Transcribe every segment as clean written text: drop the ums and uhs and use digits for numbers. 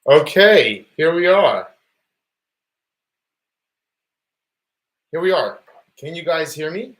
Okay, here we are. Here we are. Can you guys hear me?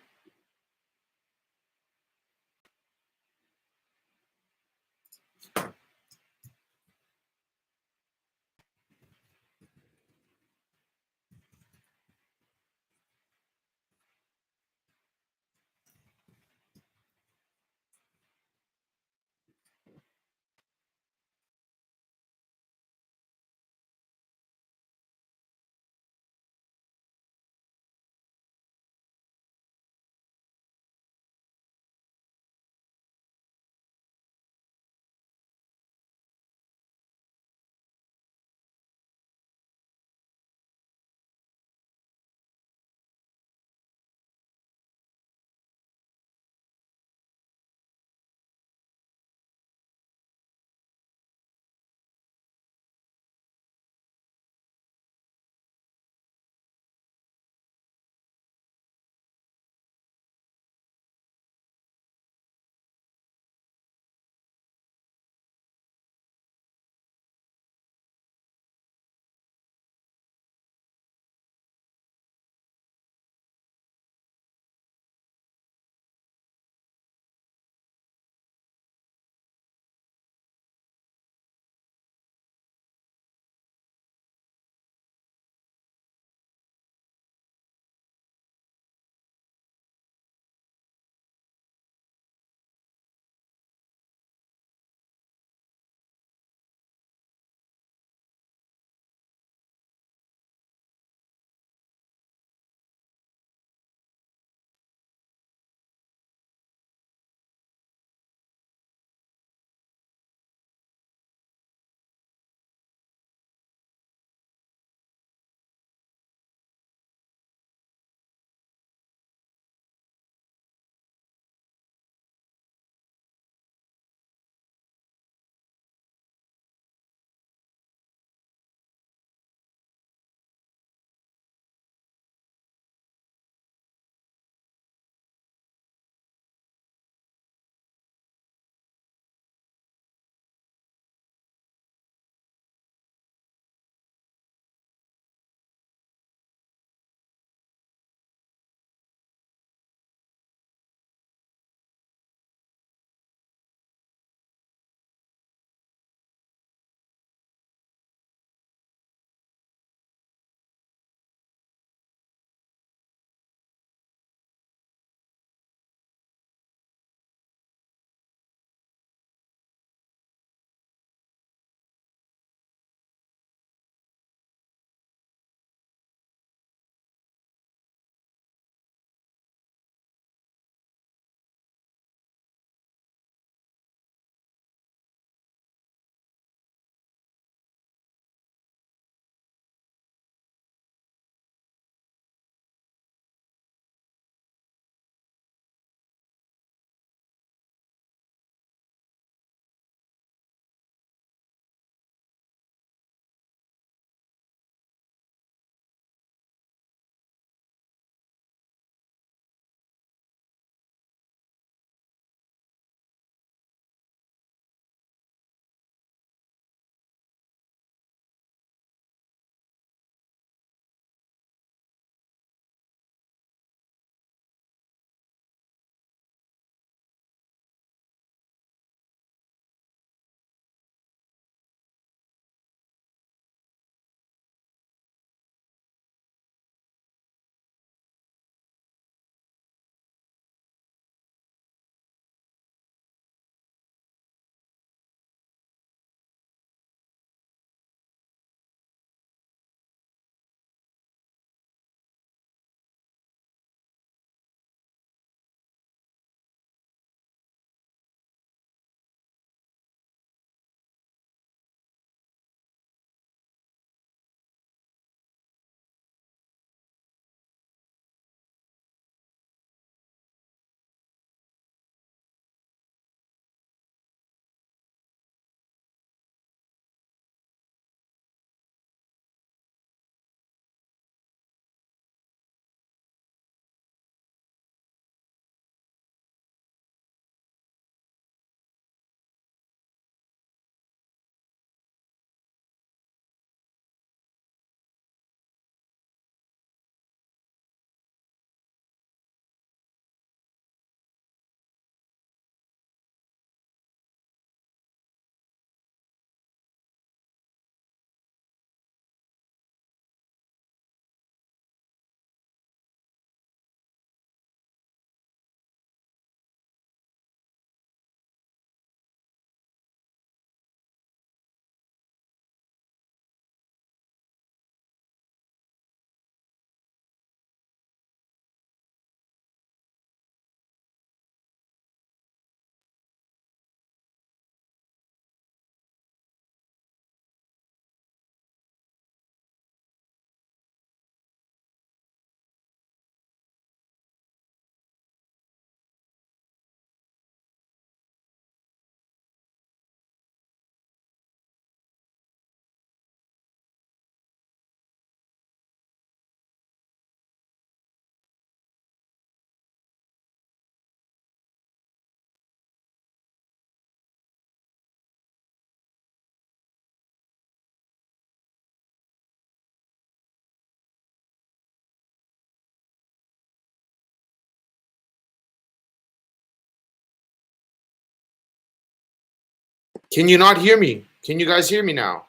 Can you not hear me? Can you guys hear me now?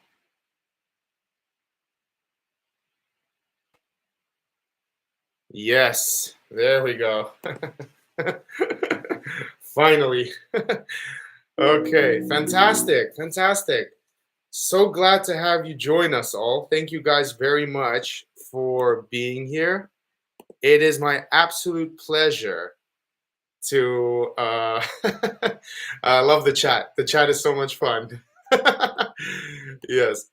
Yes, there we go. Finally. Okay, fantastic, fantastic. So glad to have you join us all. Thank you guys very much for being here. It is my absolute pleasure to I love the chat. The chat is so much fun. Yes.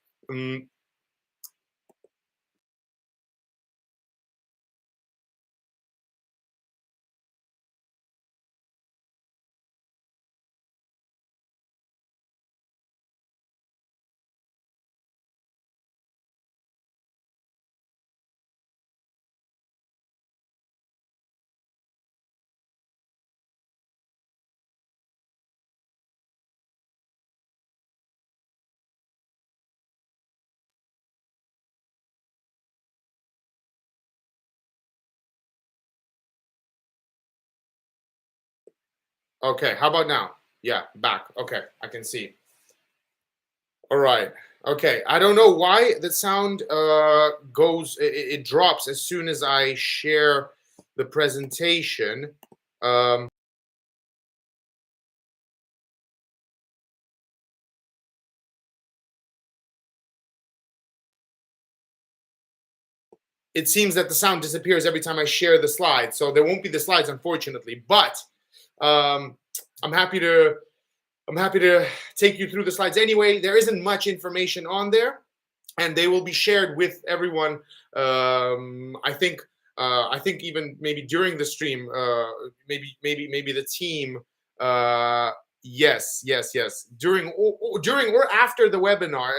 Okay, how about now? Yeah, back. Okay, I can see. All right. Okay, I don't know why the sound it drops as soon as I share the presentation. It seems that the sound disappears every time I share the slides, so there won't be the slides, unfortunately. But I'm happy to take you through the slides anyway. There isn't much information on there, and they will be shared with everyone. I think even maybe during the stream, maybe the team. Yes. During or after the webinar,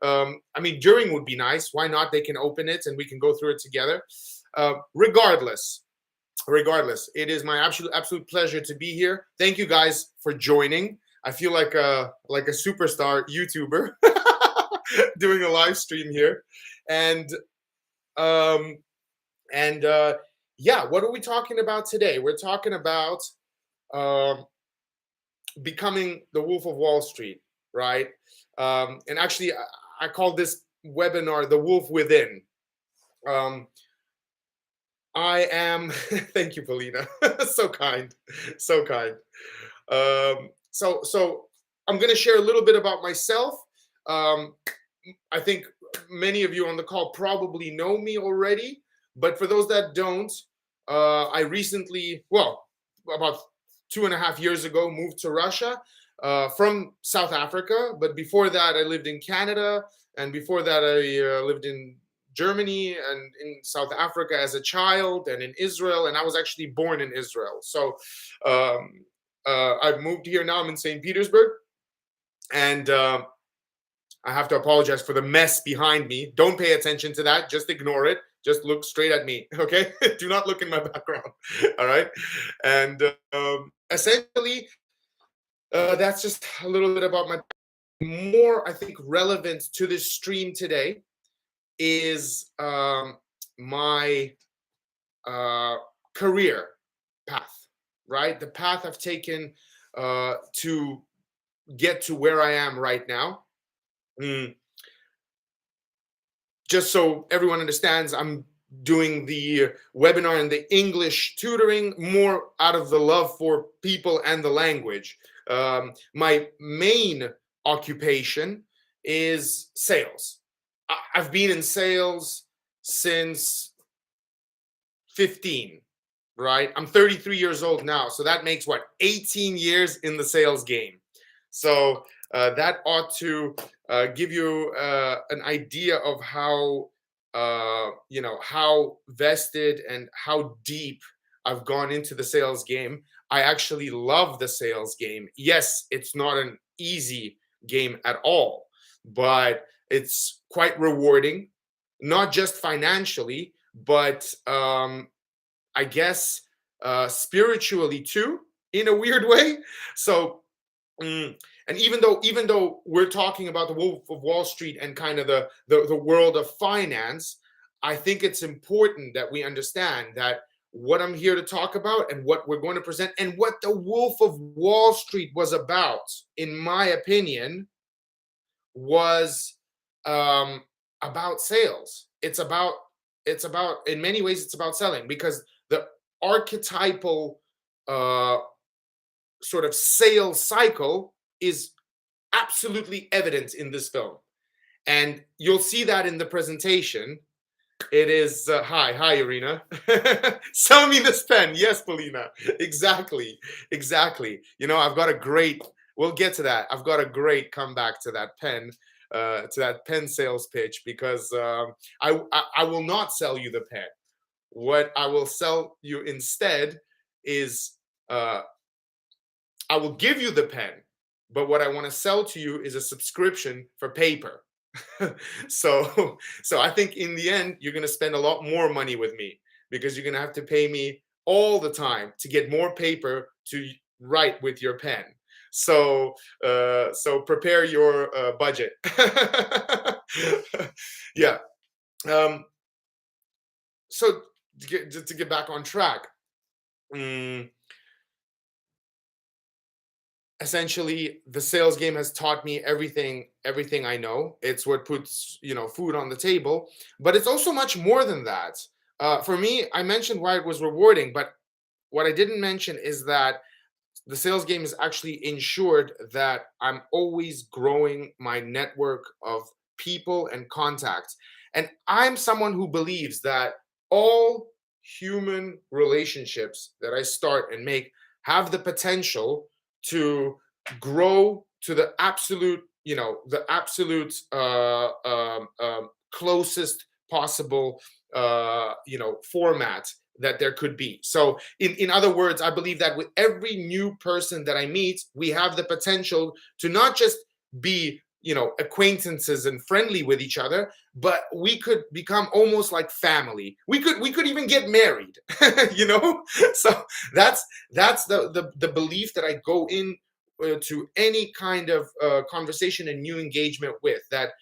I mean, during would be nice. Why not? They can open it and we can go through it together. Regardless, it is my absolute pleasure to be here. Thank you guys for joining. I feel like a superstar YouTuber doing a live stream here, and yeah, what are we talking about today? We're talking about becoming the Wolf of Wall Street, right? And actually, I call this webinar "The Wolf Within." I am. Thank you, Polina. So kind, so kind. So I'm going to share a little bit about myself. I think many of you on the call probably know me already, but for those that don't, I recently, about 2.5 years ago, moved to Russia from South Africa. But before that, I lived in Canada, and before that, I lived in Germany and in South Africa as a child, and in Israel, and I was actually born in Israel. So I've moved here now. I'm in St. Petersburg, and I have to apologize for the mess behind me. Don't pay attention to that. Just ignore it. Just look straight at me, okay? Do not look in my background, all right? And essentially, that's just a little bit about my more, I think, relevant to this stream today is my career path, right? The path I've taken to get to where I am right now. Just so everyone understands, I'm doing the webinar and the English tutoring more out of the love for people and the language. My main occupation is sales. I've been in sales since 15, right? I'm 33 years old now, so that makes 18 years in the sales game. So that ought to give you an idea of how how vested and how deep I've gone into the sales game. I actually love the sales game. Yes, it's not an easy game at all, but it's quite rewarding, not just financially, but I guess spiritually too, in a weird way. So and even though we're talking about the Wolf of Wall Street and kind of the world of finance, I think it's important that we understand that what I'm here to talk about and what we're going to present and what the Wolf of Wall Street was about, in my opinion, was about sales. It's about in many ways it's about selling, because the archetypal sort of sales cycle is absolutely evident in this film, and you'll see that in the presentation. It is hi Irina. Sell me this pen. Yes, Polina. Exactly. I've got a great, we'll get to that. I've got a great comeback to that pen, to that pen sales pitch, because I will not sell you the pen. What I will sell you instead is, I will give you the pen, but what I want to sell to you is a subscription for paper. So I think in the end you're going to spend a lot more money with me, because you're going to have to pay me all the time to get more paper to write with your pen. So prepare your budget. Yeah. So to get back on track, essentially the sales game has taught me everything I know. It's what puts food on the table, but it's also much more than that. For me, I mentioned why it was rewarding, but what I didn't mention is that the sales game has actually ensured that I'm always growing my network of people and contacts. And I'm someone who believes that all human relationships that I start and make have the potential to grow to the absolute, closest possible, format that there could be. So in other words, I believe that with every new person that I meet, we have the potential to not just be acquaintances and friendly with each other, but we could become almost like family. We could even get married. So that's the belief that I go in to any kind of conversation and new engagement with, that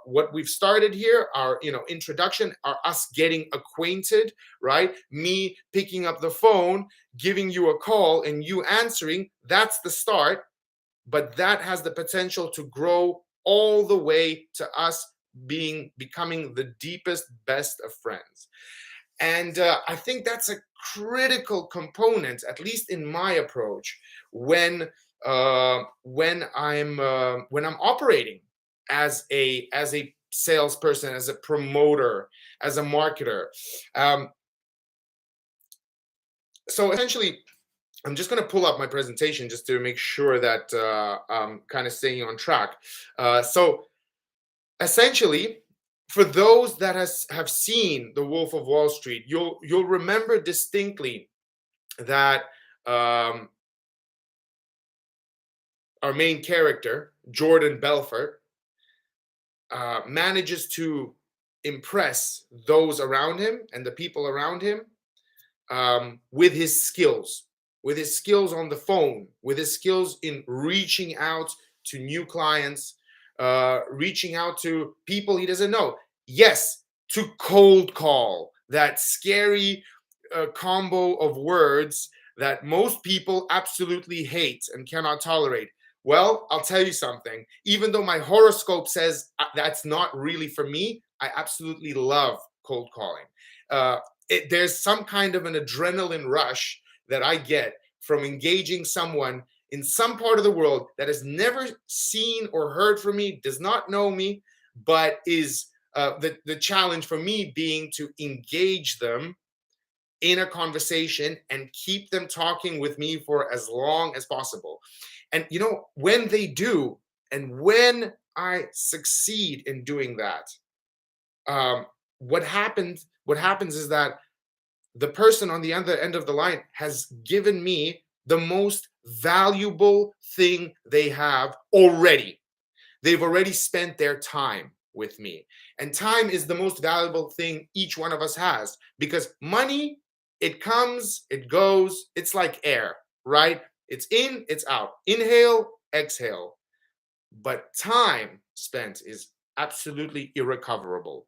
what we've started here, our introduction, are us getting acquainted, right? Me picking up the phone, giving you a call, and you answering. That's the start, but that has the potential to grow all the way to us becoming the deepest, best of friends. And I think that's a critical component, at least in my approach, when I'm operating as a salesperson, as a promoter, as a marketer. So essentially, I'm just going to pull up my presentation just to make sure that I'm kind of staying on track. So essentially, for those that have seen The Wolf of Wall Street, you'll remember distinctly that our main character, Jordan Belfort, manages to impress those around him and the people around him with his skills on the phone, with his skills in reaching out to new clients, reaching out to people he doesn't know. Yes, to cold call, that scary combo of words that most people absolutely hate and cannot tolerate. Well, I'll tell you something. Even though my horoscope says that's not really for me, I absolutely love cold calling. There's some kind of an adrenaline rush that I get from engaging someone in some part of the world that has never seen or heard from me, does not know me, but is the challenge for me being to engage them in a conversation and keep them talking with me for as long as possible. And when they do, and when I succeed in doing that, what happens is that the person on the other end of the line has given me the most valuable thing they have already. They've already spent their time with me. And time is the most valuable thing each one of us has, because money, it comes, it goes, it's like air, right? It's in, it's out. Inhale, exhale. But time spent is absolutely irrecoverable.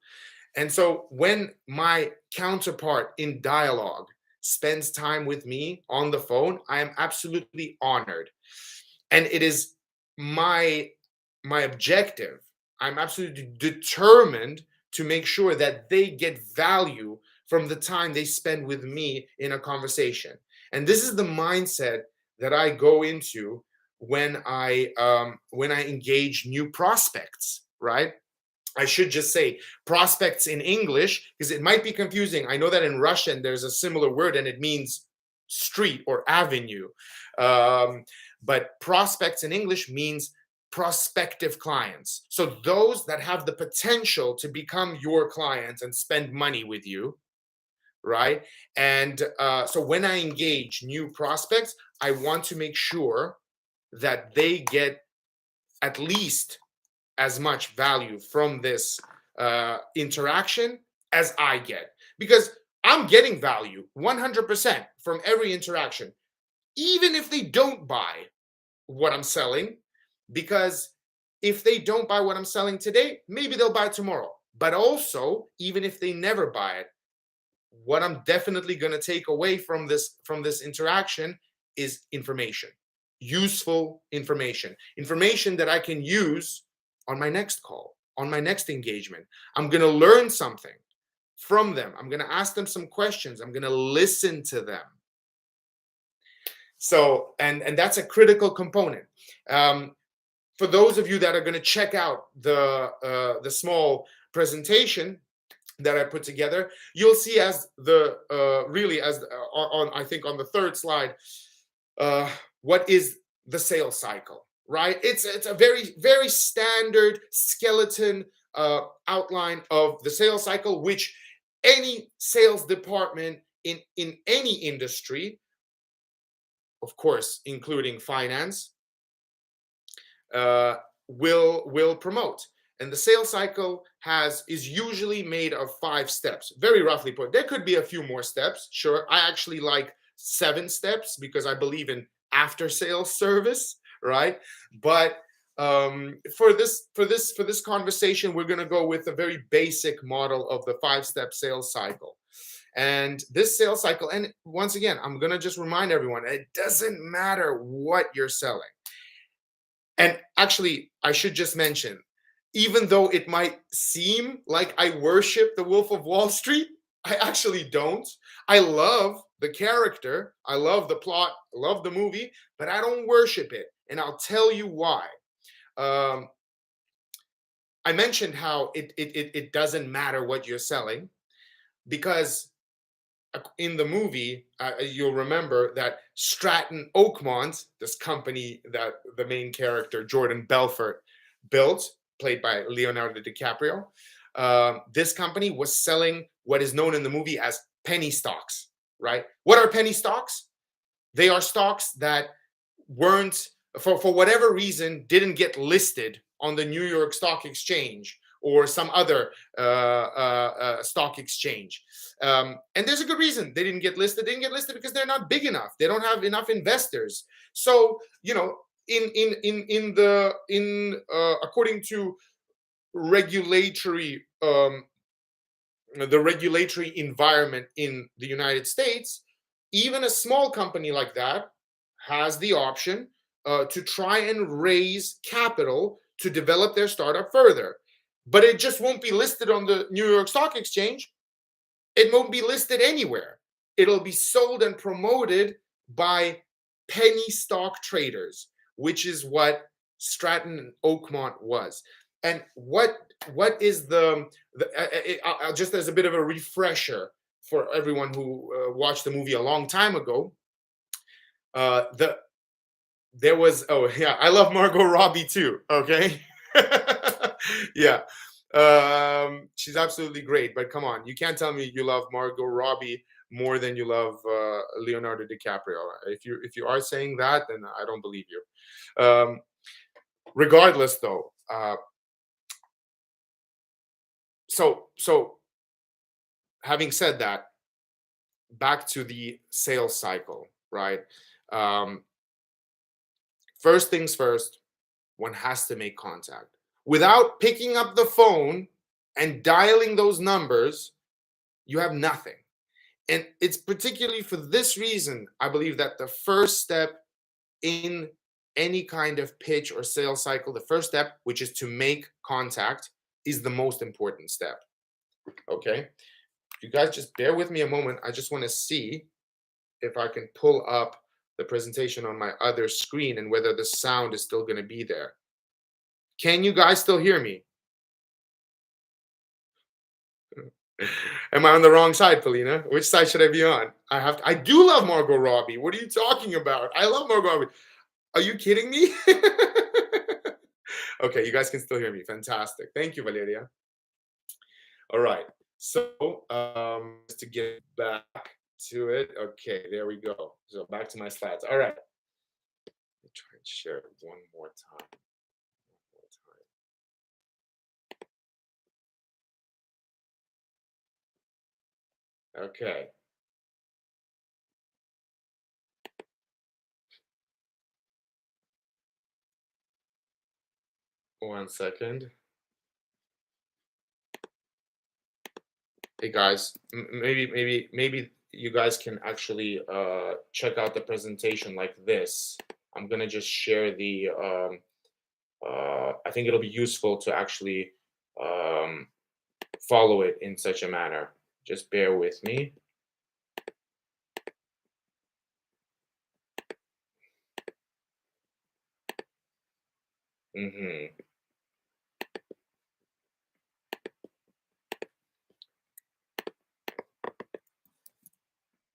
And so when my counterpart in dialogue spends time with me on the phone, I am absolutely honored. And it is my objective. I'm absolutely determined to make sure that they get value from the time they spend with me in a conversation. And this is the mindset that I go into when I engage new prospects, right? I should just say prospects in English because it might be confusing. I know that in Russian there's a similar word and it means street or avenue. But prospects in English means prospective clients. So those that have the potential to become your clients and spend money with you, right? And so when I engage new prospects, I want to make sure that they get at least as much value from this interaction as I get, because I'm getting value 100% from every interaction, even if they don't buy what I'm selling, because if they don't buy what I'm selling today, maybe they'll buy tomorrow. But also, even if they never buy it, what I'm definitely going to take away from this interaction is information, useful information that I can use on my next call, on my next engagement. I'm going to learn something from them. I'm going to ask them some questions. I'm going to listen to them. So, and that's a critical component. For those of you that are going to check out the small presentation that I put together, you'll see as the on I think on the third slide, what is the sales cycle, right? It's a very standard skeleton outline of the sales cycle, which any sales department in any industry, of course, including finance, will promote. And the sales cycle is usually made of 5 steps, very roughly put. There could be a few more steps, sure. I actually like 7 steps because I believe in after sales service, right? But for this conversation, we're going to go with a very basic model of the 5-step sales cycle. And this sales cycle, and once again, I'm going to just remind everyone, it doesn't matter what you're selling. And actually, I should just mention, even though it might seem like I worship the Wolf of Wall Street, I actually don't. I love the character, I love the plot, I love the movie, but I don't worship it. And I'll tell you why. I mentioned how it doesn't matter what you're selling, because in the movie, you'll remember that Stratton Oakmont, this company that the main character, Jordan Belfort, built, played by Leonardo DiCaprio, this company was selling what is known in the movie as penny stocks, right? What are penny stocks? They are stocks that weren't, for whatever reason, didn't get listed on the New York Stock Exchange or some other stock exchange. And there's a good reason they didn't get listed. They didn't get listed because they're not big enough. They don't have enough investors. So, according to the regulatory environment in the United States, even a small company like that has the option to try and raise capital to develop their startup further. But it just won't be listed on the New York Stock Exchange. It won't be listed anywhere. It'll be sold and promoted by penny stock traders, which is what Stratton Oakmont was. And what is just as a bit of a refresher for everyone who watched the movie a long time ago, there was, oh yeah, I love Margot Robbie too, okay? Yeah. She's absolutely great, but come on, you can't tell me you love Margot Robbie more than you love Leonardo DiCaprio. If you are saying that, then I don't believe you. Regardless, though, so having said that, back to the sales cycle, right? First things first, one has to make contact. Without picking up the phone and dialing those numbers, you have nothing. And it's particularly for this reason, I believe that the first step in any kind of pitch or sales cycle, the first step, which is to make contact, is the most important step. Okay. You guys just bear with me a moment. I just want to see if I can pull up the presentation on my other screen and whether the sound is still going to be there. Can you guys still hear me? Am I on the wrong side, Polina? Which side should I be on? I do love Margot Robbie. What are you talking about? I love Margot Robbie. Are you kidding me? Okay, you guys can still hear me. Fantastic. Thank you, Valeria. All right. So just to get back to it. Okay, there we go. So back to my slides. All right. Let me try and share it one more time. Okay. One second. Hey guys, maybe you guys can actually check out the presentation like this. I'm gonna just share the. I think it'll be useful to actually follow it in such a manner. Just bear with me.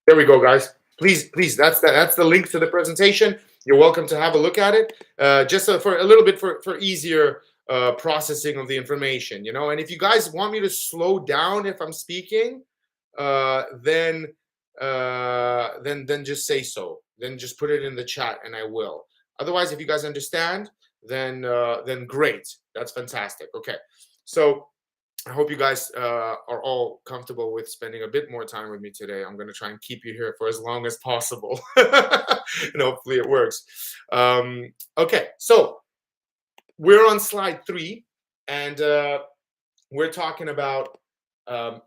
There we go, guys. Please, that's the link to the presentation. You're welcome to have a look at it. Just for a little bit for easier processing of the information, you know. And if you guys want me to slow down if I'm speaking, then just say so. Then just put it in the chat, and I will. Otherwise, if you guys understand, then great. That's fantastic. Okay, so I hope you guys are all comfortable with spending a bit more time with me today. I'm going to try and keep you here for as long as possible. And hopefully it works. Okay, so we're on slide 3, and we're talking about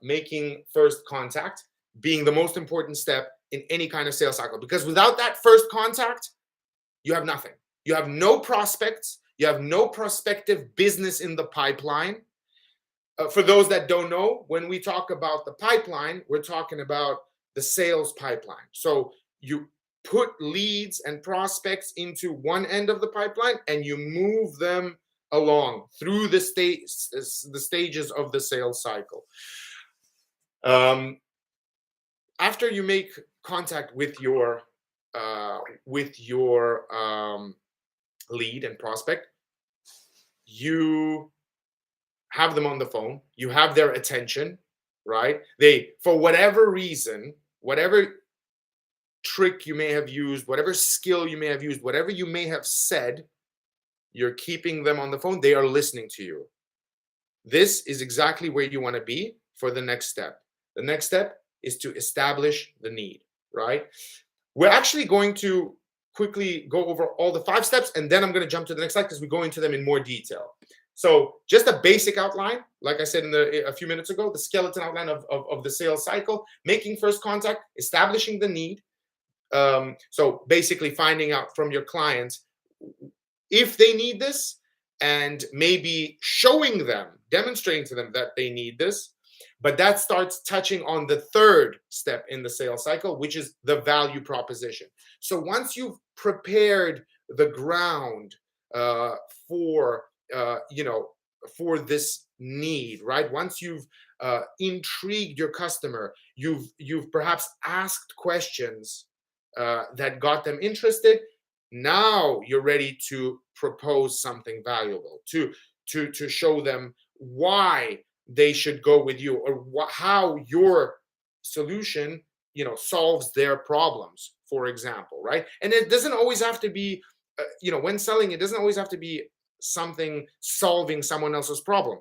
making first contact being the most important step in any kind of sales cycle. Because without that first contact, you have nothing. You have no prospects. You have no prospective business in the pipeline. For those that don't know, when we talk about the pipeline, we're talking about the sales pipeline. So you put leads and prospects into one end of the pipeline, and you move them along through the stages of the sales cycle. After you make contact with your lead and prospect, you have them on the phone, you have their attention, right? They, for whatever reason, whatever trick you may have used, whatever skill you may have used, whatever you may have said, you're keeping them on the phone. They are listening to you. This is exactly where you want to be for the next step. The next step is to establish the need, right? We're actually going to quickly go over all the 5 steps, and then I'm going to jump to the next slide because we go into them in more detail. So just a basic outline, like I said a few minutes ago, the skeleton outline of the sales cycle: making first contact, establishing the need. So basically finding out from your clients if they need this, and maybe showing them, demonstrating to them that they need this. But that starts touching on the 3rd step in the sales cycle, which is the value proposition. So once you've prepared the ground for this need, right? Once you've intrigued your customer, you've perhaps asked questions that got them interested. Now you're ready to propose something valuable, to show them why they should go with you, or how your solution, solves their problems, for example, right? And it doesn't always have to be, when selling, it doesn't always have to be something solving someone else's problem.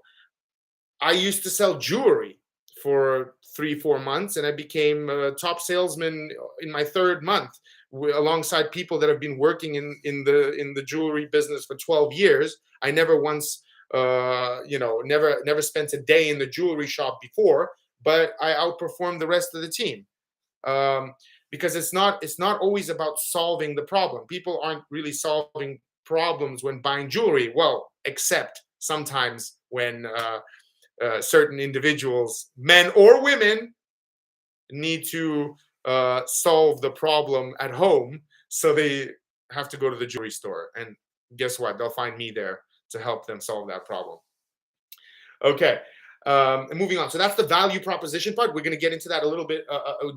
I used to sell jewelry for 3-4 months, and I became a top salesman in my 3rd month, alongside people that have been working in the jewelry business for 12 years. I never once never spent a day in the jewelry shop before, but I outperformed the rest of the team. Because it's not always about solving the problem. People aren't really solving problems when buying jewelry. Well, except sometimes when certain individuals, men or women, need to solve the problem at home, so they have to go to the jewelry store. And guess what? They'll find me there to help them solve that problem. Okay. And moving on. So that's the value proposition part. We're going to get into that a little bit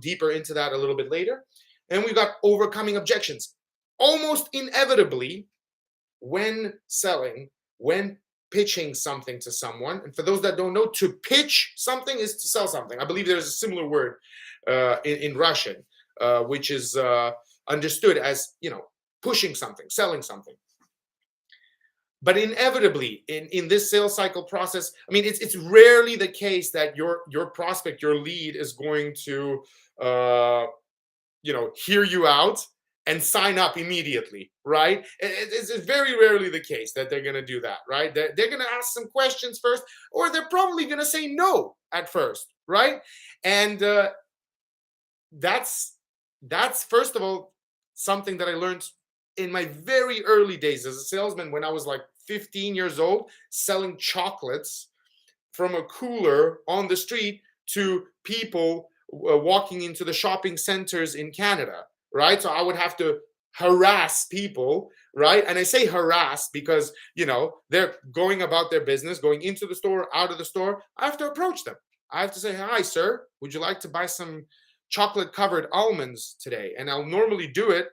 deeper into that a little bit later. And we've got overcoming objections. Almost inevitably, when selling, when pitching something to someone, and for those that don't know, to pitch something is to sell something. I believe there's a similar word in Russian, which is understood as, pushing something, selling something. But inevitably, in this sales cycle process, I mean, it's rarely the case that your prospect, your lead, is going to, hear you out and sign up immediately, right? It's very rarely the case that they're going to do that, right? They're going to ask some questions first, or they're probably going to say no at first, right? And that's first of all something that I learned in my very early days as a salesman, when I was like 15 years old, selling chocolates from a cooler on the street to people walking into the shopping centers in Canada, right? So I would have to harass people, right? And I say harass because, they're going about their business, going into the store, out of the store. I have to approach them. I have to say, "Hi, sir, would you like to buy some chocolate covered almonds today?" And I'll normally do it,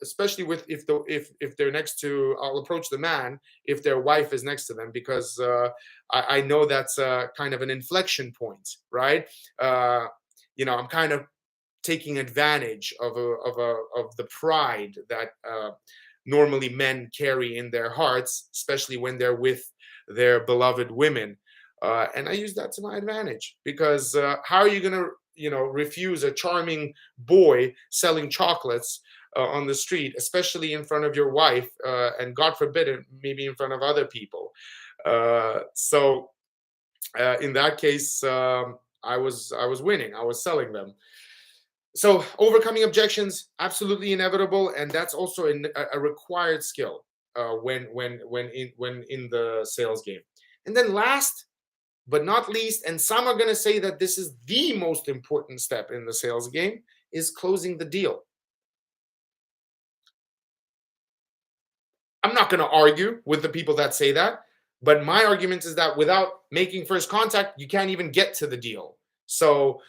especially if they're next to, I'll approach the man if their wife is next to them, because I know that's kind of an inflection point, right? I'm kind of taking advantage of the pride that normally men carry in their hearts, especially when they're with their beloved women, and I use that to my advantage, because how are you going to refuse a charming boy selling chocolates on the street, especially in front of your wife, and God forbid, maybe in front of other people? So in that case, I was winning. I was selling them. So overcoming objections, absolutely inevitable, and that's also a required skill when in the sales game. And then last but not least, and some are going to say that this is the most important step in the sales game, is closing the deal. I'm not going to argue with the people that say that, but my argument is that without making first contact, you can't even get to the deal. So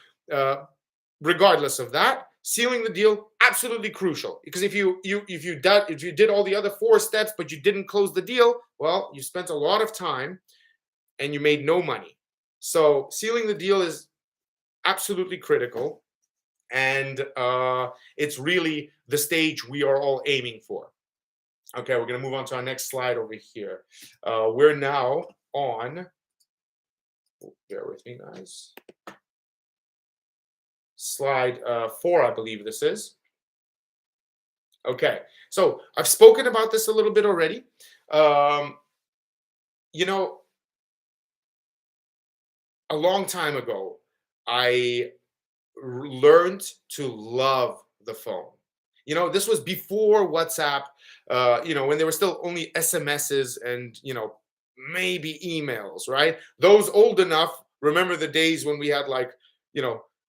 regardless of that, sealing the deal, absolutely crucial. Because if you did all the other 4 steps but you didn't close the deal, well, you spent a lot of time and you made no money. So sealing the deal is absolutely critical, and it's really the stage we are all aiming for. Okay, we're going to move on to our next slide over here. We're now on, bear with me, guys. Slide 4, I believe this is. Okay, so I've spoken about this a little bit already. A long time ago, I learned to love the phone. This was before WhatsApp, when there were still only SMSs and, maybe emails, right? Those old enough remember the days when we had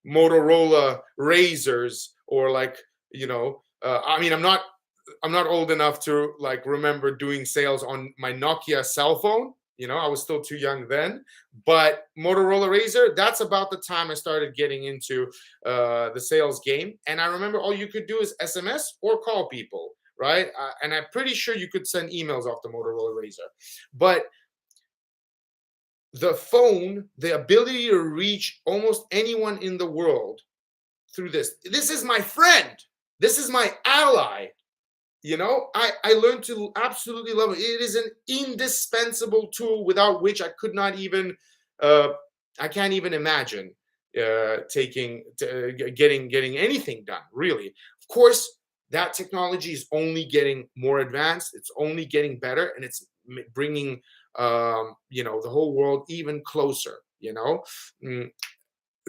Motorola razors, or I'm not old enough to remember doing sales on my Nokia cell phone. I was still too young then, but Motorola Razr, that's about the time I started getting into the sales game. And I remember all you could do is SMS or call people, right? And I'm pretty sure you could send emails off the Motorola Razr. But the phone, the ability to reach almost anyone in the world through this is my friend. This is my ally. I learned to absolutely love it. It is an indispensable tool without which I could not even, I can't even imagine getting anything done, really. Of course, that technology is only getting more advanced. It's only getting better, and it's bringing the whole world even closer.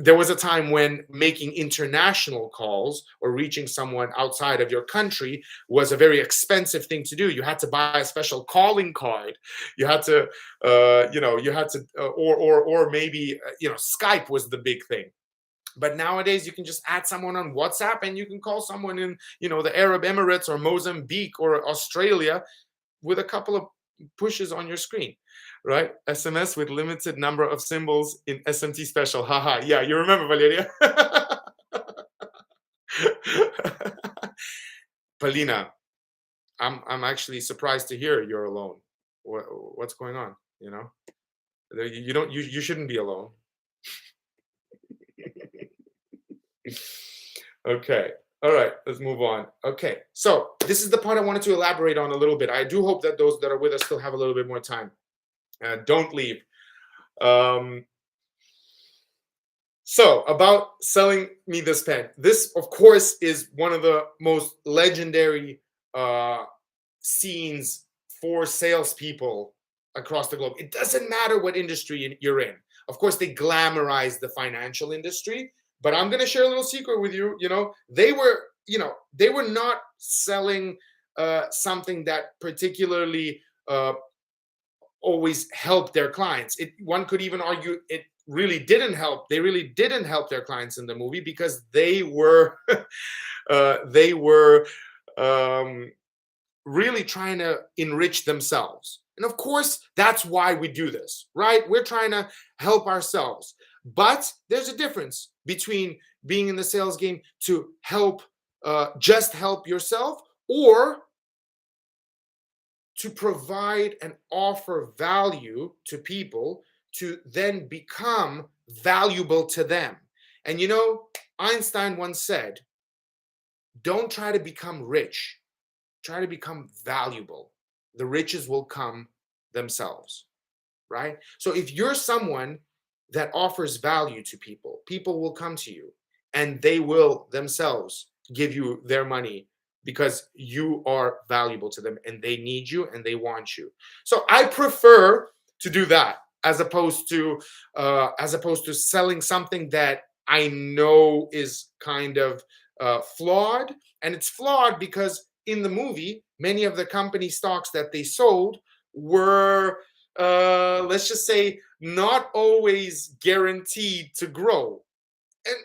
There was a time when making international calls or reaching someone outside of your country was a very expensive thing to do. You had to buy a special calling card. You had to, or maybe, Skype was the big thing. But nowadays you can just add someone on WhatsApp and you can call someone in, the Arab Emirates or Mozambique or Australia with a couple of pushes on your screen. Right? SMS with limited number of symbols in SMT special. Haha. Yeah, you remember, Valeria? Polina, I'm actually surprised to hear you're alone. What's going on? You shouldn't be alone. Okay. All right, let's move on. Okay. So this is the part I wanted to elaborate on a little bit. I do hope that those that are with us still have a little bit more time. Don't leave. So about selling me this pen. This, of course, is one of the most legendary scenes for salespeople across the globe. It doesn't matter what industry you're in. Of course, they glamorize the financial industry, but I'm going to share a little secret with you. They were not selling something that particularly always help their clients. One could even argue it really didn't help. They really didn't help their clients in the movie because they were really trying to enrich themselves. And of course, that's why we do this, right? We're trying to help ourselves. But there's a difference between being in the sales game to help, just help yourself, or to provide and offer value to people to then become valuable to them. And Einstein once said, don't try to become rich, try to become valuable. The riches will come themselves, right? So if you're someone that offers value to people, people will come to you and they will themselves give you their money because you are valuable to them and they need you and they want you. So I prefer to do that as opposed to selling something that I know is kind of flawed. And it's flawed because in the movie, many of the company stocks that they sold were, let's just say, not always guaranteed to grow. And,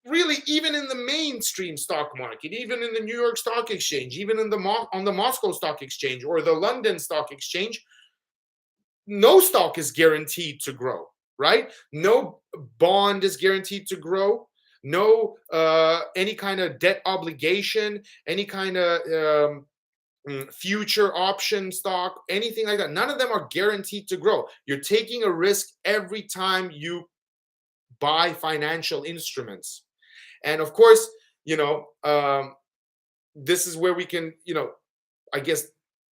really, even in the mainstream stock market, even in the New York Stock Exchange, even on the Moscow Stock Exchange or the London Stock Exchange, no stock is guaranteed to grow, right? No bond is guaranteed to grow. No any kind of debt obligation, any kind of future option stock, anything like that. None of them are guaranteed to grow. You're taking a risk every time you buy financial instruments. And of course, this is where we can, I guess,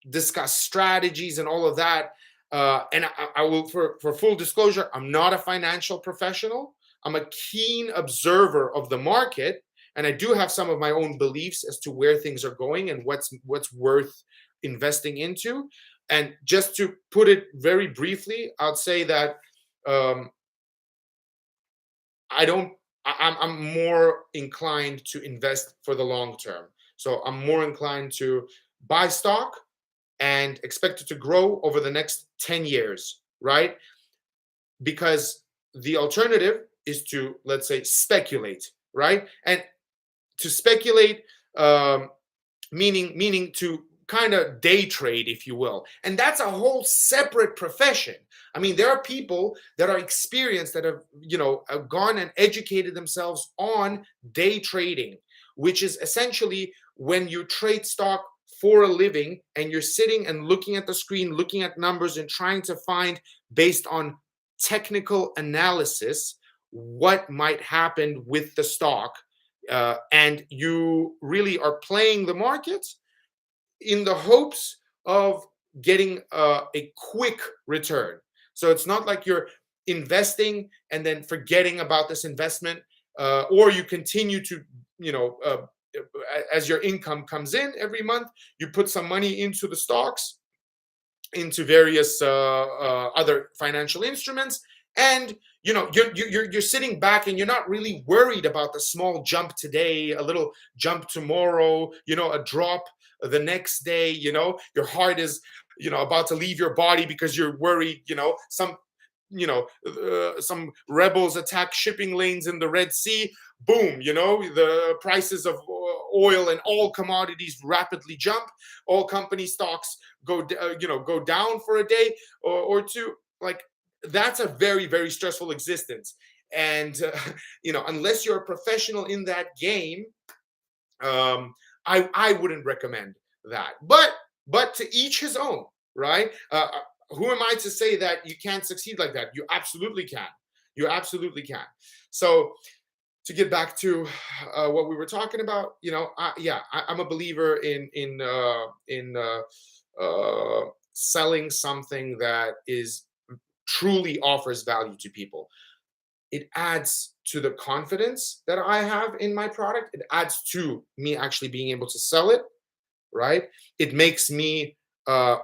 discuss strategies and all of that. And I will, for full disclosure, I'm not a financial professional. I'm a keen observer of the market, and I do have some of my own beliefs as to where things are going and what's worth investing into. And just to put it very briefly, I'd say that I'm more inclined to invest for the long term. So I'm more inclined to buy stock and expect it to grow over the next 10 years, right? Because the alternative is to, let's say, speculate, right? And to speculate, meaning to kind of day trade, if you will. And that's a whole separate profession. I mean, there are people that are experienced that have gone and educated themselves on day trading, which is essentially when you trade stock for a living and you're sitting and looking at the screen, looking at numbers and trying to find, based on technical analysis, what might happen with the stock. And you really are playing the market in the hopes of getting a quick return. So it's not like you're investing and then forgetting about this investment, or you continue to, as your income comes in every month, you put some money into the stocks into various other financial instruments, and you're sitting back and you're not really worried about the small jump today, a little jump tomorrow, a drop the next day. Your heart is about to leave your body because you're worried. Some rebels attack shipping lanes in the Red Sea. Boom, the prices of oil and all commodities rapidly jump. All company stocks go down for a day or two. Like, that's a very, very stressful existence. And unless you're a professional in that game, I wouldn't recommend that. But to each his own, right? Who am I to say that you can't succeed like that? You absolutely can. You absolutely can. So, to get back to what we were talking about, I'm a believer in selling something that is truly offers value to people. It adds to the confidence that I have in my product. It adds to me actually being able to sell it, right? It makes me a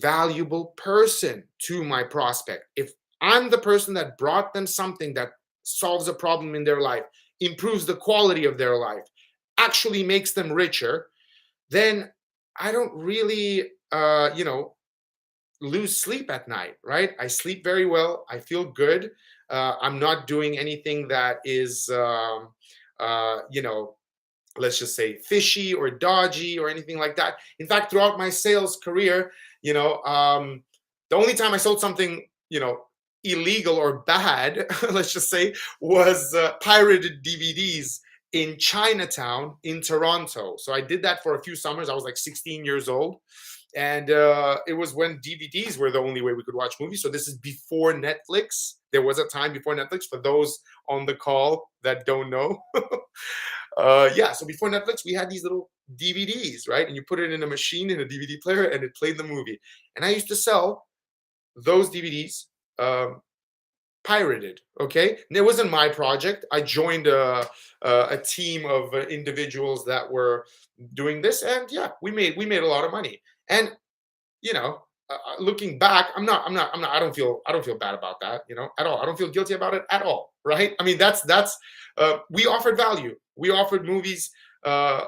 valuable person to my prospect. If I'm the person that brought them something that solves a problem in their life, improves the quality of their life, actually makes them richer, then I don't really, lose sleep at night, right? I sleep very well. I feel good. I'm not doing anything that is, let's just say fishy or dodgy or anything like that. In fact, throughout my sales career, the only time I sold something, illegal or bad, let's just say, was pirated DVDs in Chinatown in Toronto. So I did that for a few summers. I was like 16 years old. And it was when DVDs were the only way we could watch movies. So this is before Netflix. There was a time before Netflix, for those on the call that don't know. So before Netflix, we had these little DVDs, right? And you put it in a machine, in a DVD player, and it played the movie. And I used to sell those DVDs pirated. Okay, and it wasn't my project. I joined a team of individuals that were doing this, and yeah, we made a lot of money. And looking back, I don't feel bad about that, at all. I don't feel guilty about it at all, right? I mean, that's we offered value. We offered movies, on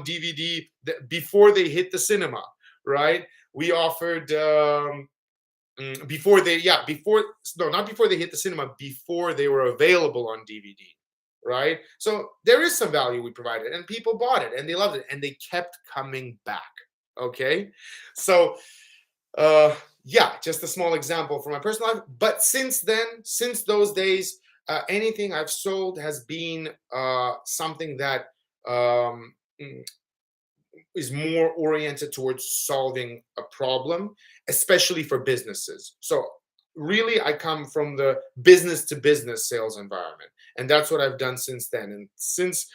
DVD before they hit the cinema, right? We offered not before they hit the cinema, before they were available on DVD, right? So there is some value we provided, and people bought it and they loved it and they kept coming back. Okay, so just a small example from my personal life. But since those days, anything I've sold has been something that is more oriented towards solving a problem, especially for businesses. So really, I come from the business to business sales environment, and that's what I've done since then. And since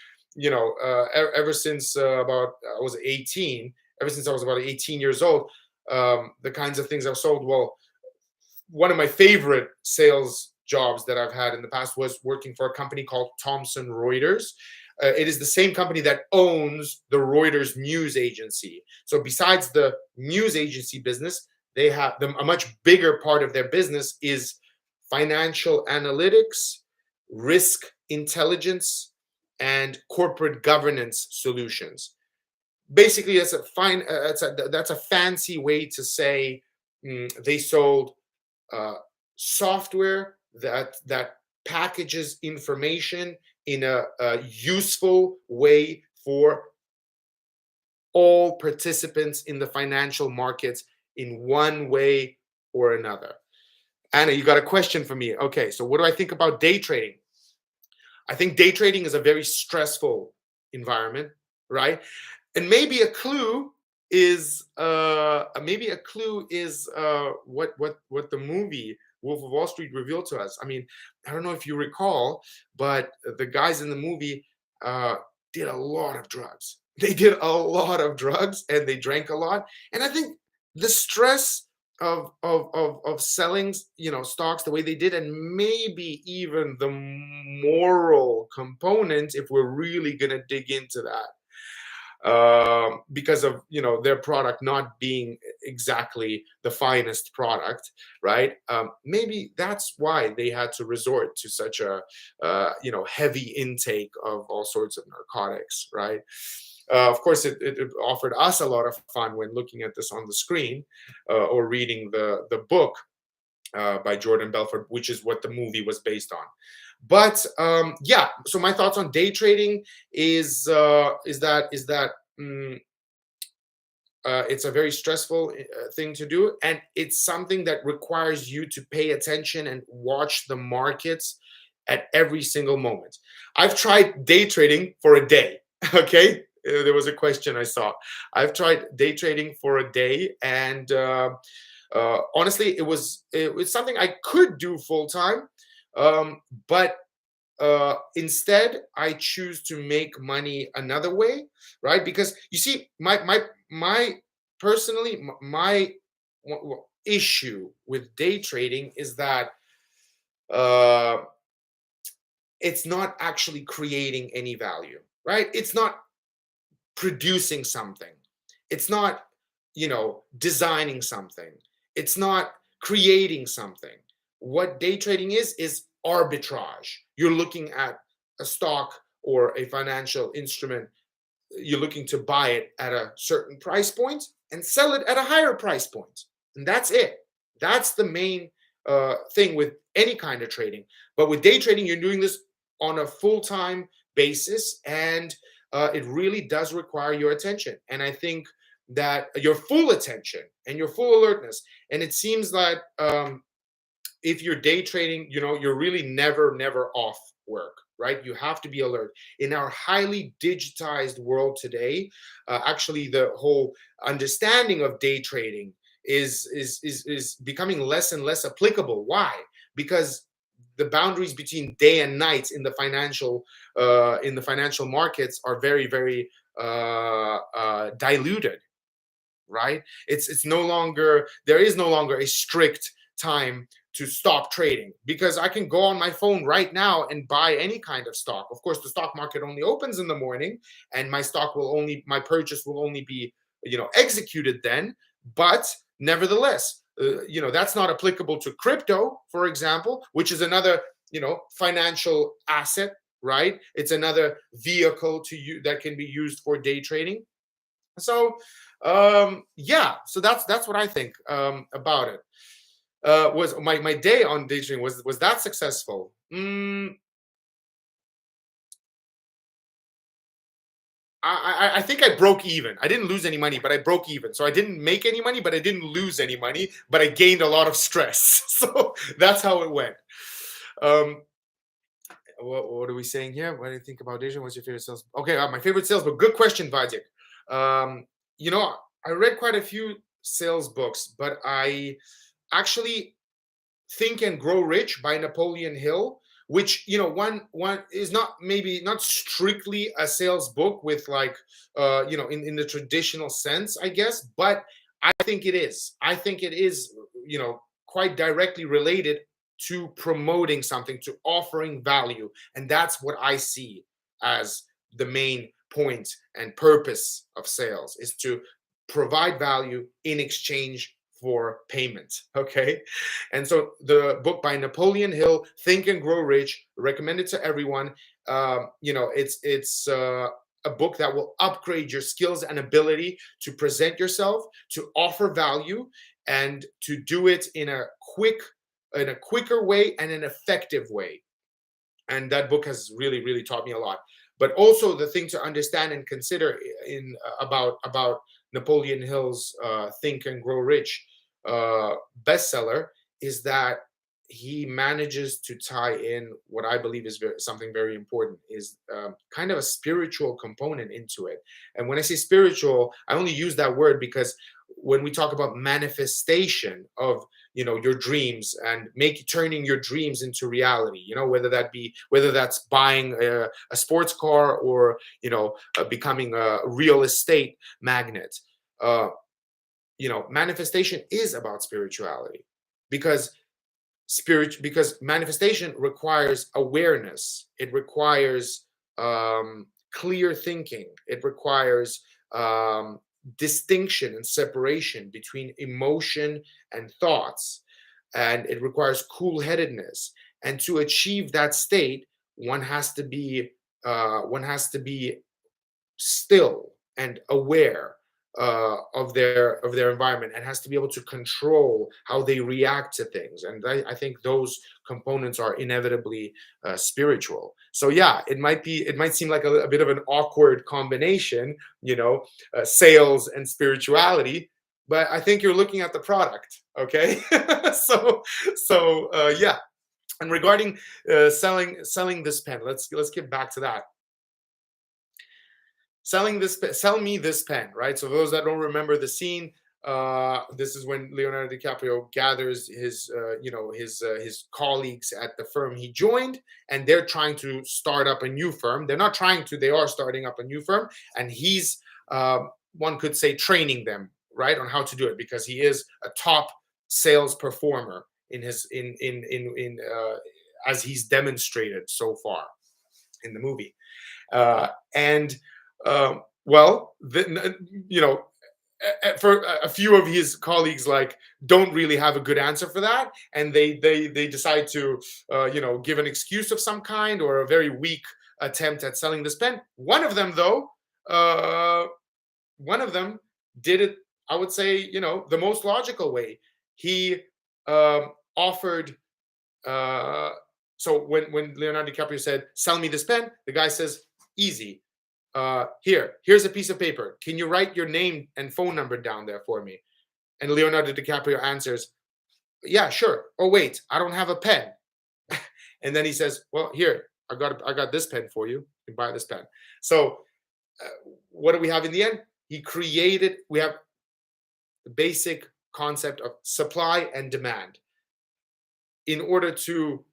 ever since about I was 18, ever since I was about 18 years old, the kinds of things I've sold. Well, one of my favorite sales jobs that I've had in the past was working for a company called Thomson Reuters. It is the same company that owns the Reuters news agency. So besides the news agency business, they have a much bigger part of their business is financial analytics, risk intelligence, and corporate governance solutions. Basically, that's a fancy way to say they sold software that packages information in a useful way for all participants in the financial markets in one way or another. Anna, you got a question for me? Okay, so what do I think about day trading? I think day trading is a very stressful environment, right? And maybe a clue is what the movie Wolf of Wall Street revealed to us. I mean, I don't know if you recall, but the guys in the movie did a lot of drugs. They did a lot of drugs and they drank a lot. And I think the stress of selling, stocks the way they did, and maybe even the moral component, if we're really gonna dig into that, because of their product not being exactly the finest product, right? Maybe that's why they had to resort to such a heavy intake of all sorts of narcotics, right? Of course, it offered us a lot of fun when looking at this on the screen, or reading the book by Jordan Belfort, which is what the movie was based on. But yeah, so my thoughts on day trading is that it's a very stressful thing to do, and it's something that requires you to pay attention and watch the markets at every single moment. I've tried day trading for a day. Okay, there was a question I saw. I've tried day trading for a day, and honestly, it was something I could do full time, but instead I choose to make money another way, right? Because you see, my personally, my issue with day trading is that uh, it's not actually creating any value, right? It's not producing something. It's not, designing something. It's not creating something. What day trading is arbitrage. You're looking at a stock or a financial instrument. You're looking to buy it at a certain price point and sell it at a higher price point. And that's it. That's the main thing with any kind of trading. But with day trading, you're doing this on a full-time basis, and it really does require your attention. And I think that your full attention and your full alertness. And it seems that if you're day trading, you're really never off work, right? You have to be alert. In our highly digitized world today, actually, the whole understanding of day trading is becoming less and less applicable. Why? Because the boundaries between day and night in the financial markets are very diluted, right? It's no longer, there is no longer a strict time to stop trading, because I can go on my phone right now and buy any kind of stock. Of course, the stock market only opens in the morning, and my purchase will only be executed then. But nevertheless, that's not applicable to crypto, for example, which is another financial asset, right? It's another vehicle that can be used for day trading. So yeah, so that's what I think about it. Was my day on day trading, was that successful? I think I broke even. I didn't lose any money, but I broke even. So I didn't make any money, but I didn't lose any money, but I gained a lot of stress. So that's how it went. What are we saying here? What do you think about day trading? What's your favorite sales? Okay, my favorite sales book. Good question, Vajik. I read quite a few sales books, but I actually Think and Grow Rich by Napoleon Hill, which one is maybe not strictly a sales book with like in the traditional sense, I guess, but I think it is. I think it is quite directly related to promoting something, to offering value, and that's what I see as the main point and purpose of sales, is to provide value in exchange for payment. Okay. And so the book by Napoleon Hill, Think and Grow Rich, recommended to everyone. It's a book that will upgrade your skills and ability to present yourself, to offer value, and to do it in a quicker way and an effective way. And that book has really taught me a lot. But also, the thing to understand and consider about Napoleon Hill's Think and Grow Rich bestseller is that he manages to tie in what I believe is something very important, is kind of a spiritual component into it. And when I say spiritual, I only use that word because when we talk about manifestation of your dreams and turning your dreams into reality, whether that's buying a sports car or becoming a real estate magnate, manifestation is about spirituality, because manifestation requires awareness. It requires clear thinking. It requires distinction and separation between emotion and thoughts. And it requires cool-headedness. And to achieve that state, one has to be still and aware of their environment, and has to be able to control how they react to things. And I think those components are inevitably spiritual. So yeah, it might seem like a bit of an awkward combination, sales and spirituality, but I think you're looking at the product. Okay. so yeah. And regarding selling this pen, let's get back to that. Sell me this pen, right? So those that don't remember the scene, this is when Leonardo DiCaprio gathers his colleagues at the firm he joined, and they're trying to start up a new firm. They're not trying to; they are starting up a new firm, and he's one could say training them, right, on how to do it, because he is a top sales performer in his as he's demonstrated so far in the movie, for a few of his colleagues, don't really have a good answer for that, and they decide to give an excuse of some kind, or a very weak attempt at selling this pen. One of them did it, I would say, the most logical way. He offered. So when Leonardo DiCaprio said, "Sell me this pen," the guy says, "Easy. Here's a piece of paper. Can you write your name and phone number down there for me?" And Leonardo DiCaprio answers, "Yeah, sure. Oh, wait, I don't have a pen." And then he says, "Well, here, I got this pen for you. You can buy this pen." So what do we have in the end? We have the basic concept of supply and demand. In order to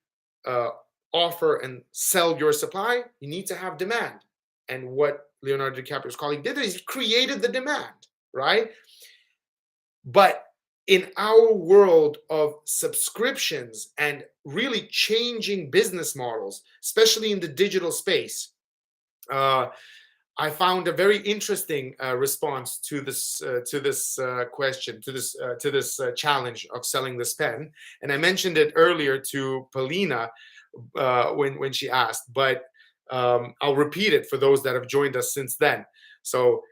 offer and sell your supply, you need to have demand. And what Leonardo DiCaprio's colleague did is he created the demand, right? But in our world of subscriptions and really changing business models, especially in the digital space, I found a very interesting response to this question, to this challenge of selling this pen. And I mentioned it earlier to Polina when she asked, but I'll repeat it for those that have joined us since then. So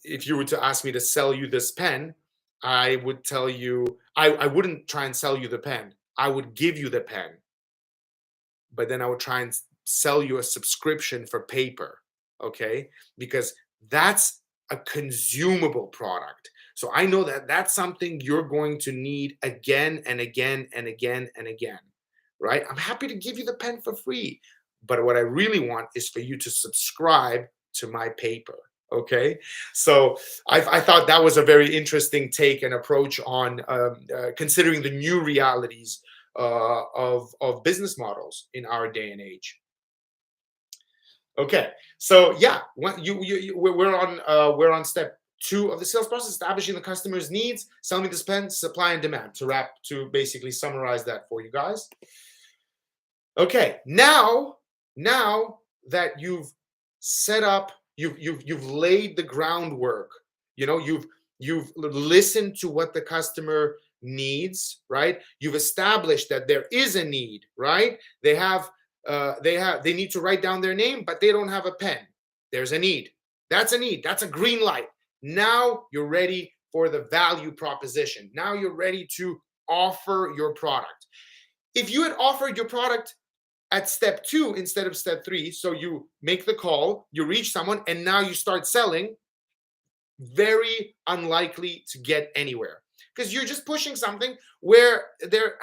if you were to ask me to sell you this pen, I would tell you, I wouldn't try and sell you the pen. I would give you the pen, but then I would try and sell you a subscription for paper, okay? Because that's a consumable product. So I know that that's something you're going to need again and again and again and again, right? I'm happy to give you the pen for free, but what I really want is for you to subscribe to my paper, okay? So I thought that was a very interesting take and approach on considering the new realities of business models in our day and age. Okay, so yeah, we're on step 2 of the sales process: establishing the customer's needs, selling me this pen, supply and demand. To basically summarize that for you guys. Okay, now that you've set up, you've laid the groundwork. You've listened to what the customer needs, right? You've established that there is a need, right? They need to write down their name, but they don't have a pen. There's a need. That's a need. That's a green light. Now you're ready for the value proposition. Now you're ready to offer your product. If you had offered your product at step 2 instead of step 3, so you make the call, you reach someone, and now you start selling, very unlikely to get anywhere, because you're just pushing something where there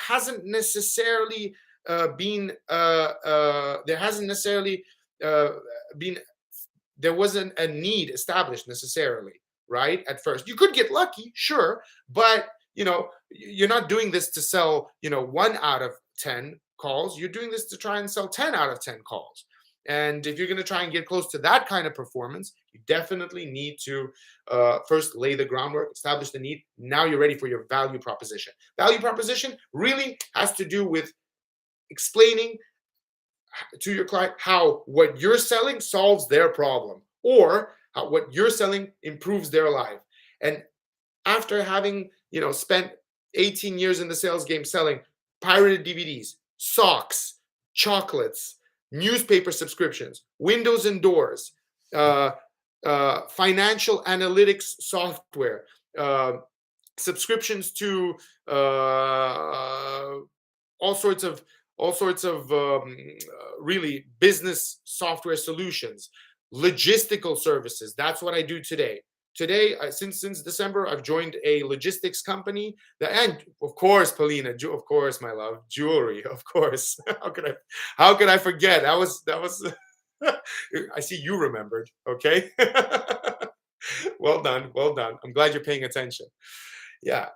wasn't a need established necessarily, right? At first, you could get lucky, sure, but you're not doing this to sell 1 out of 10 calls. You're doing this to try and sell 10 out of 10 calls. And if you're going to try and get close to that kind of performance, you definitely need to first lay the groundwork, establish the need. Now you're ready for your value proposition. Value proposition really has to do with explaining to your client how what you're selling solves their problem, or how what you're selling improves their life. And after having, spent 18 years in the sales game selling pirated DVDs, socks, chocolates, newspaper subscriptions, windows and doors, uh, financial analytics software, subscriptions to all sorts of really business software solutions, logistical services. That's what I do today. Today, since December, I've joined a logistics company. And of course, Paulina, of course, my love, jewelry, of course. How could I forget? That was. I see you remembered. Okay. Well done, well done. I'm glad you're paying attention. Yeah,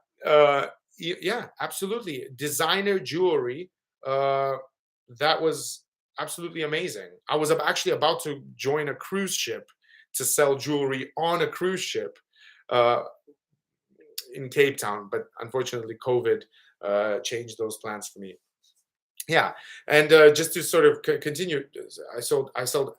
yeah, absolutely. Designer jewelry. Uh, that was absolutely amazing. I was actually about to join a cruise ship to sell jewelry on a cruise ship uh, in Cape Town, but unfortunately, COVID changed those plans for me. Yeah, and just to sort of continue, I sold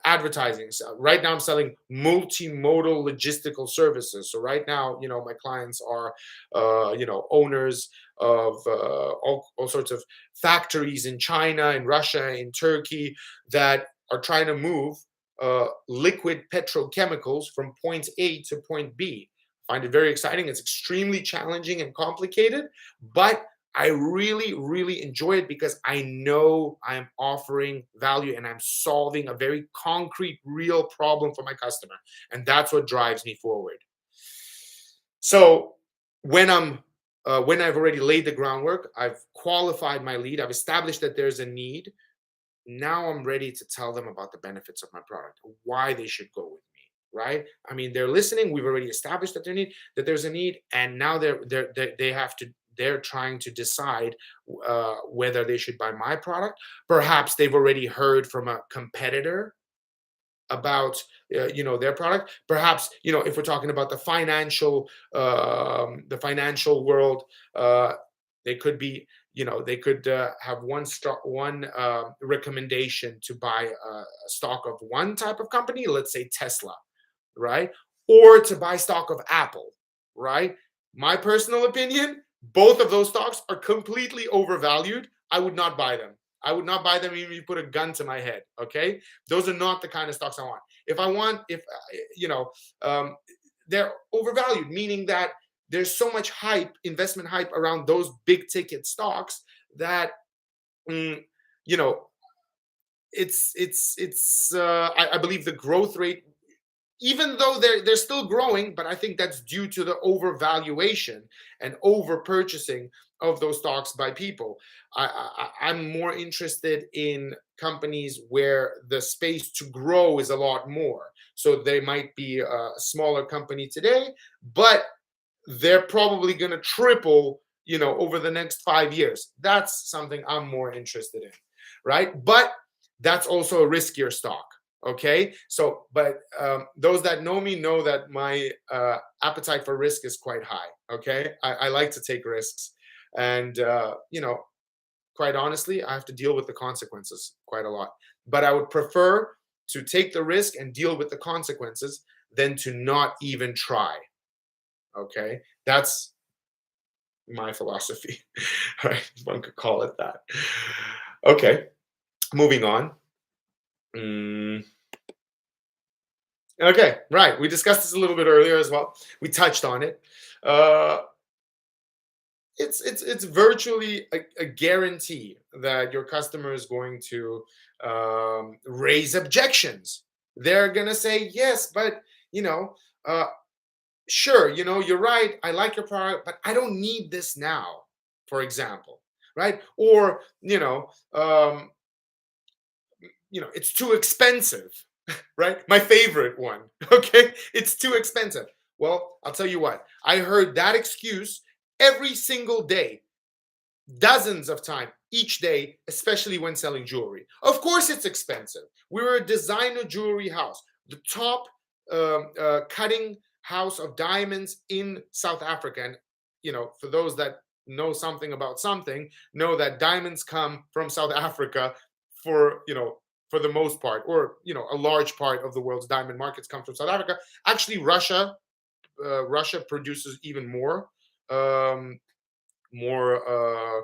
advertising. So right now, I'm selling multimodal logistical services. So right now, my clients are, owners of all sorts of factories in China, in Russia, in Turkey that are trying to move liquid petrochemicals from point A to point B. Find it very exciting. It's extremely challenging and complicated, but I really, really enjoy it because I know I'm offering value and I'm solving a very concrete, real problem for my customer. And that's what drives me forward. So when I've already laid the groundwork, I've qualified my lead, I've established that there's a need. Now I'm ready to tell them about the benefits of my product, why they should go with me. Right? I mean, they're listening. We've already established that there's a need, and now they're trying to decide whether they should buy my product. Perhaps they've already heard from a competitor about their product. Perhaps if we're talking about the financial world, they could be they could have one recommendation to buy a stock of one type of company, let's say Tesla, right? Or to buy stock of Apple, right? My personal opinion, both of those stocks are completely overvalued. I would not buy them. I would not buy them even if you put a gun to my head. Okay, those are not the kind of stocks I want. They're overvalued, meaning that there's so much investment hype around those big ticket stocks that mm, you know, I believe the growth rate, even though they're still growing, but I think that's due to the overvaluation and over purchasing of those stocks by people. I'm more interested in companies where the space to grow is a lot more. So they might be a smaller company today, but they're probably going to triple, over the next 5 years. That's something I'm more interested in, right? But that's also a riskier stock. Okay, so but those that know me know that my appetite for risk is quite high. Okay, I like to take risks, and quite honestly, I have to deal with the consequences quite a lot. But I would prefer to take the risk and deal with the consequences than to not even try. Okay, that's my philosophy. Right, one could call it that. Okay, moving on. Mm. Okay, right. We discussed this a little bit earlier as well. We touched on it. Uh, it's virtually a guarantee that your customer is going to raise objections. They're gonna say yes, but uh, sure, you're right. I like your product, but I don't need this now. For example, right? Or it's too expensive, right? My favorite one. Okay, it's too expensive. Well, I'll tell you what. I heard that excuse every single day, dozens of times each day, especially when selling jewelry. Of course, it's expensive. We're a designer jewelry house, the top cutting house of diamonds in South Africa. And for those that know something about something, know that diamonds come from South Africa for for the most part, or a large part of the world's diamond markets come from South Africa. Actually, Russia produces even um, more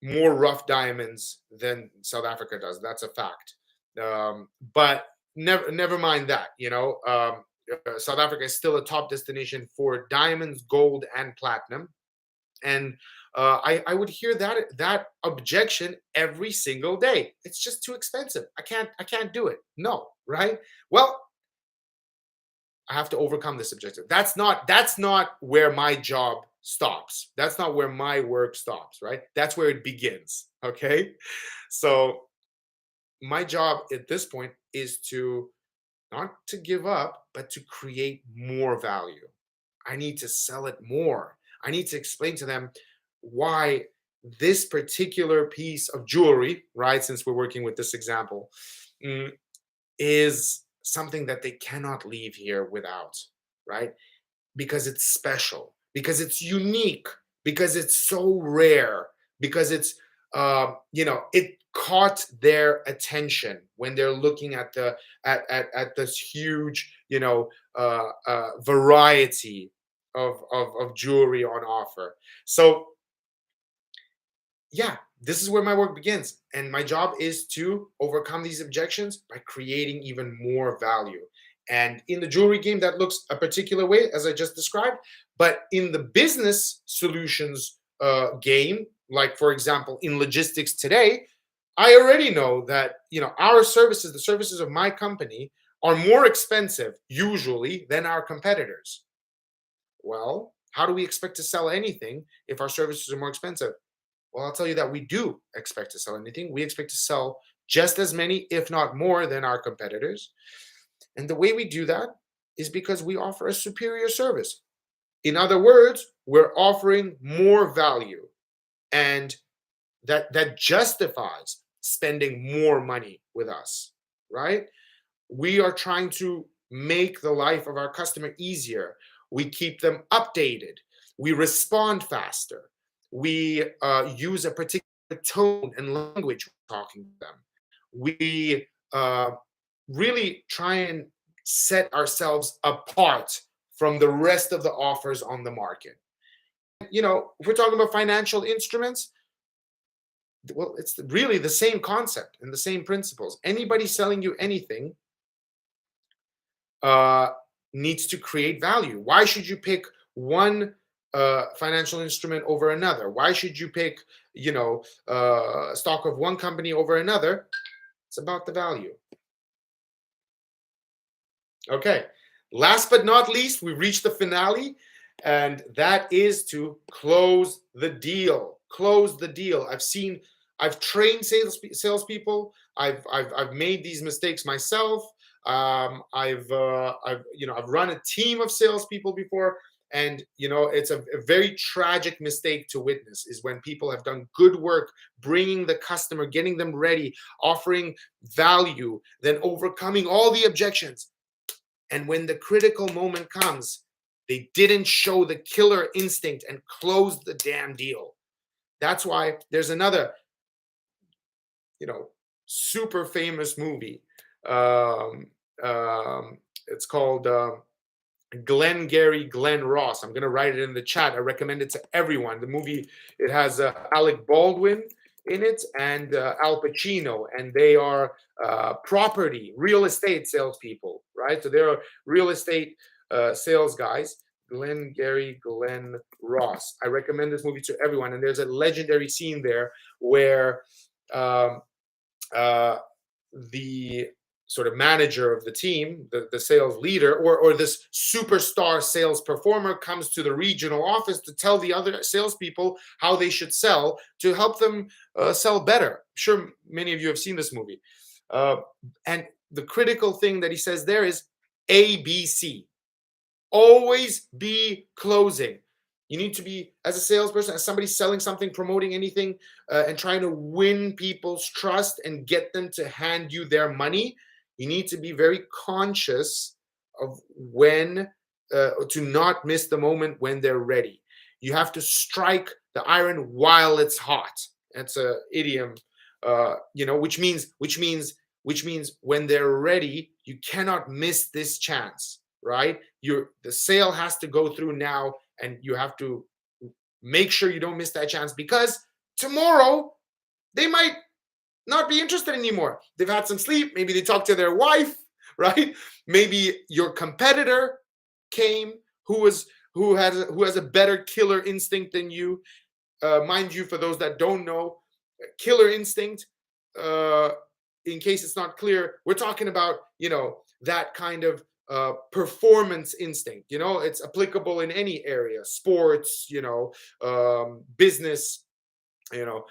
more rough diamonds than South Africa does. That's a fact. But never mind that. South Africa is still a top destination for diamonds, gold, and platinum. And I would hear that objection every single day. It's just too expensive. I can't do it. No, right? Well, I have to overcome this objective. That's not where my job stops. That's not where my work stops, right? That's where it begins. Okay. So my job at this point is to not to give up, but to create more value. I need to sell it more. I need to explain to them why this particular piece of jewelry, right? Since we're working with this example, is something that they cannot leave here without, right? Because it's special, because it's unique, because it's so rare, because it's it caught their attention when they're looking at this huge variety of jewelry on offer. So yeah, this is where my work begins. And my job is to overcome these objections by creating even more value. And in the jewelry game, that looks a particular way, as I just described. But in the business solutions game, like, for example, in logistics today, I already know that, our services, the services of my company, are more expensive usually than our competitors. Well, how do we expect to sell anything if our services are more expensive? Well, I'll tell you that we do expect to sell anything. We expect to sell just as many, if not more, than our competitors. And the way we do that is because we offer a superior service. In other words, we're offering more value, and that justifies spending more money with us, right? We are trying to make the life of our customer easier. We keep them updated. We respond faster. We use a particular tone and language when talking to them. We really try and set ourselves apart from the rest of the offers on the market. If we're talking about financial instruments, well, it's really the same concept and the same principles. Anybody selling you anything needs to create value. Why should you pick one financial instrument over another? Why should you pick, stock of one company over another? It's about the value. Okay. Last but not least, we reached the finale, and that is to close the deal. Close the deal. I've trained salespeople. I've made these mistakes myself. I've run a team of salespeople before, and it's a very tragic mistake to witness is when people have done good work, bringing the customer, getting them ready, offering value, then overcoming all the objections. And when the critical moment comes, they didn't show the killer instinct and close the damn deal. That's why there's another, super famous movie. It's called Glenn Ross. I'm going to write it in the chat. I recommend it to everyone. The movie, it has Alec Baldwin in it and Al Pacino, and they are real estate salespeople, right? So they're real estate sales guys. Glenn Ross. I recommend this movie to everyone. And there's a legendary scene there where the sort of manager of the team, the sales leader, or this superstar sales performer comes to the regional office to tell the other salespeople how they should sell to help them sell better. I'm sure many of you have seen this movie. And the critical thing that he says there is ABC. Always be closing. You need to be, as a salesperson, as somebody selling something, promoting anything, and trying to win people's trust and get them to hand you their money. You need to be very conscious of when to not miss the moment when they're ready. You have to strike the iron while it's hot. That's a idiom, which means when they're ready, you cannot miss this chance, right? The sale has to go through now, and you have to make sure you don't miss that chance, because tomorrow they might not be interested anymore. They've had some sleep. Maybe they talked to their wife, right? Maybe your competitor came who has a better killer instinct than you. Mind you, for those that don't know, killer instinct, in case it's not clear, we're talking about, that kind of performance instinct. It's applicable in any area, sports, business, really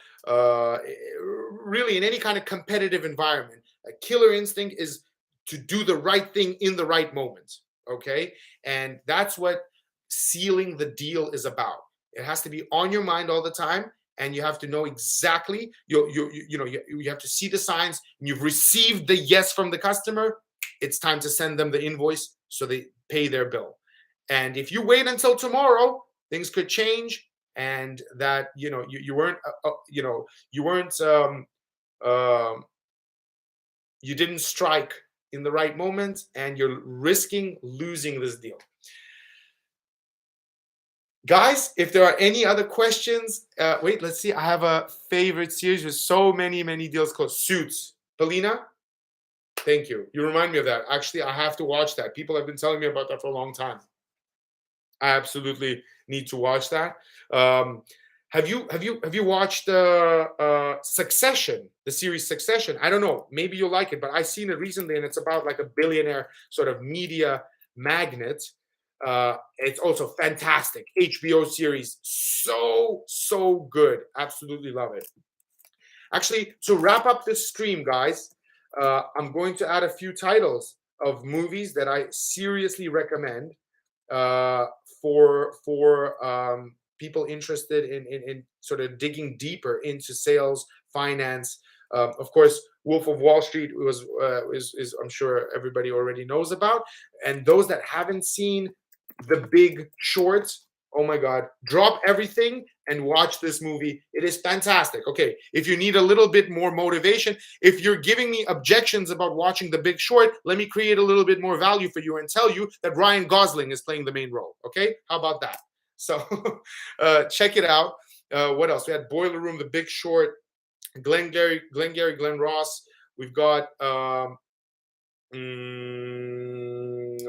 in any kind of competitive environment. A killer instinct is to do the right thing in the right moment. Okay. And that's what sealing the deal is about. It has to be on your mind all the time, and you have to know exactly, you have to see the signs, and you've received the yes from the customer. It's time to send them the invoice so they pay their bill. And if you wait until tomorrow, things could change, and that you didn't strike in the right moment, and you're risking losing this deal. Guys, if there are any other questions, wait, let's see. I have a favorite series with so many deals called Suits. Polina, thank you. You remind me of that. Actually, I have to watch that. People have been telling me about that for a long time. I absolutely need to watch that. Have you watched Succession, the series Succession? I don't know. Maybe you'll like it, but I've seen it recently, and it's about like a billionaire sort of media magnate. It's also fantastic. HBO series. So good. Absolutely love it. Actually, to wrap up this stream, guys, I'm going to add a few titles of movies that I seriously recommend for people interested in sort of digging deeper into sales, finance. Of course, Wolf of Wall Street is I'm sure everybody already knows about. And those that haven't seen The Big Short, oh my God, drop everything and watch this movie. It is fantastic. Okay, if you need a little bit more motivation, if you're giving me objections about watching The Big Short, let me create a little bit more value for you and tell you that Ryan Gosling is playing the main role. Okay, how about that? So check it out. What else? We had Boiler Room, The Big Short, Glengarry, Glen Ross. We've got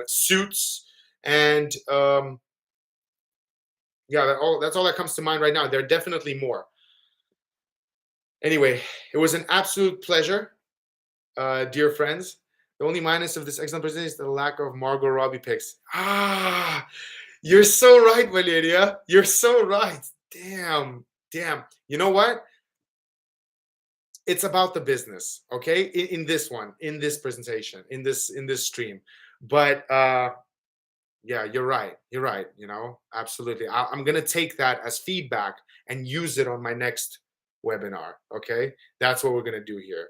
Suits. And that's all that comes to mind right now. There are definitely more. Anyway, it was an absolute pleasure, dear friends. The only minus of this excellent presentation is the lack of Margot Robbie picks. You're so right, Valeria. You're so right. Damn. You know what? It's about the business, okay? In this presentation, in this stream. But yeah, you're right. Absolutely. I'm going to take that as feedback and use it on my next webinar. Okay. That's what we're going to do here.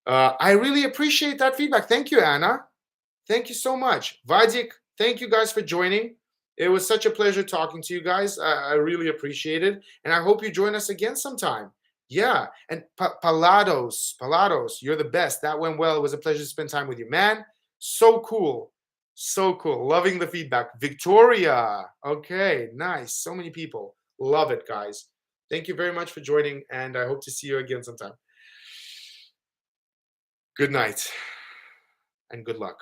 I really appreciate that feedback. Thank you, Anna. Thank you so much. Vadik, thank you guys for joining. It was such a pleasure talking to you guys. I really appreciate it. And I hope you join us again sometime. Yeah. And Palados, you're the best. That went well. It was a pleasure to spend time with you, man. So cool. So cool. Loving the feedback. Victoria. Okay, nice. So many people. Love it, guys. Thank you very much for joining, and I hope to see you again sometime. Good night, and good luck.